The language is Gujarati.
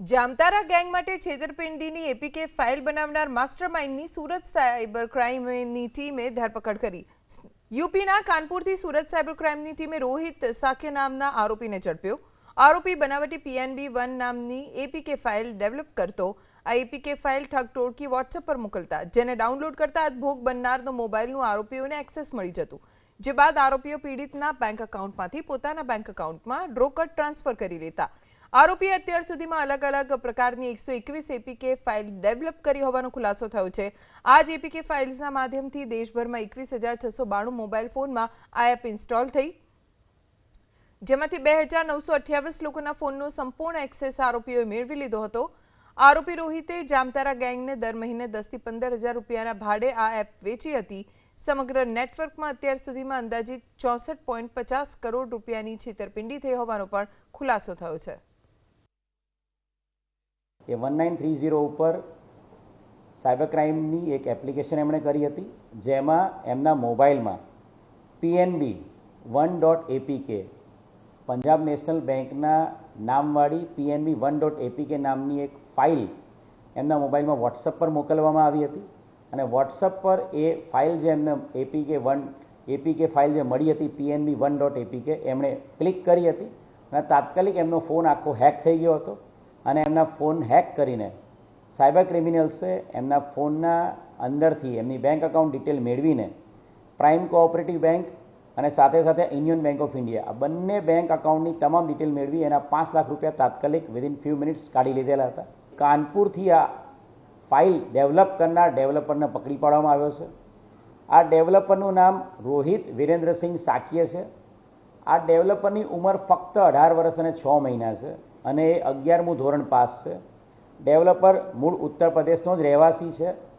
જામતારા ગેંગ માટે છેતરપિંડીની એપીકે ફાઇલ બનાવનાર માસ્ટરમાઇન્ડની સુરત સાયબર ક્રાઇમની ટીમે ધરપકડ કરી। યુપીના કાનપુરથી સુરત સાયબર ક્રાઇમની ટીમે રોહિત સાક્ય નામના આરોપીને ઝડપ્યો। આરોપી બનાવટી PNB1 નામની એપીકે ફાઇલ ડેવલપ કરતો। આ એપીકે ફાઇલ ઠગ ટોળકી વોટ્સએપ પર મોકલતા, જેને ડાઉનલોડ કરતા જ ભોગ બનનારનો મોબાઈલનું આરોપીઓને એક્સેસ મળી જતું, જે બાદ આરોપીઓ પીડિતના બેંક એકાઉન્ટમાંથી પોતાના બેંક એકાઉન્ટમાં રોકડ ટ્રાન્સફર કરી લેતા। આરોપીએ અત્યાર સુધીમાં અલગ અલગ પ્રકારની 121 એપીકે ફાઇલ ડેવલપ કરી હોવાનો ખુલાસો થયો છે। આ જ એપીકે ફાઇલ્સના માધ્યમથી દેશભરમાં 21,692 મોબાઈલ ફોનમાં આ એપ ઇન્સ્ટોલ થઈ, જેમાંથી 2,928 લોકોના ફોનનો સંપૂર્ણ એક્સેસ આરોપીઓએ મેળવી લીધો હતો। આરોપી રોહિતે જામતારા ગેંગને દર મહિને 10 થી 15,000 રૂપિયાના ભાડે આ એપ વેચી હતી। સમગ્ર નેટવર્કમાં અત્યાર સુધીમાં અંદાજિત 64.50 કરોડ રૂપિયાની છેતરપિંડી થઈ હોવાનો પણ ખુલાસો થયો છે। એ 1930 ઉપર સાયબર ક્રાઇમની એક એપ્લિકેશન એમણે કરી હતી, જેમાં એમના મોબાઈલમાં PNB1.apk પંજાબ નેશનલ બેંકના નામવાળી PNB1.apk નામની એક ફાઇલ એમના મોબાઈલમાં વોટ્સઅપ પર મોકલવામાં આવી હતી અને વોટ્સઅપ પર એ ફાઇલ જે એમને એપીકે ફાઇલ જે મળી હતી PNB1.apk એમણે ક્લિક કરી હતી અને તાત્કાલિક એમનો ફોન આખો હેક થઈ ગયો હતો અને એમના ફોન હેક કરીને સાયબર ક્રિમિનલ્સે એમના ફોનના અંદરથી એમની બેંક એકાઉન્ટ ડિટેલ મેળવીને પ્રાઇમ કોઓપરેટિવ બેંક અને સાથે સાથે યુનિયન બેંક ઓફ ઇન્ડિયા આ બંને બેંક એકાઉન્ટની તમામ ડિટેલ મેળવી એના 5 લાખ રૂપિયા તાત્કાલિક વિધિન ફ્યુ મિનિટ્સ કાઢી લીધેલા હતા। કાનપુરથી આ ફાઇલ ડેવલપ કરનાર ડેવલપરને પકડી પાડવામાં આવ્યો છે। આ ડેવલપરનું નામ રોહિત વિરેન્દ્રસિંહ સાક્ય છે। આ ડેવલપરની ઉંમર ફક્ત 18 વર્ષ અને 6 મહિના છે અને એ 11મું ધોરણ પાસ છે। ડેવલપર મૂળ ઉત્તર પ્રદેશનો જ રહેવાસી છે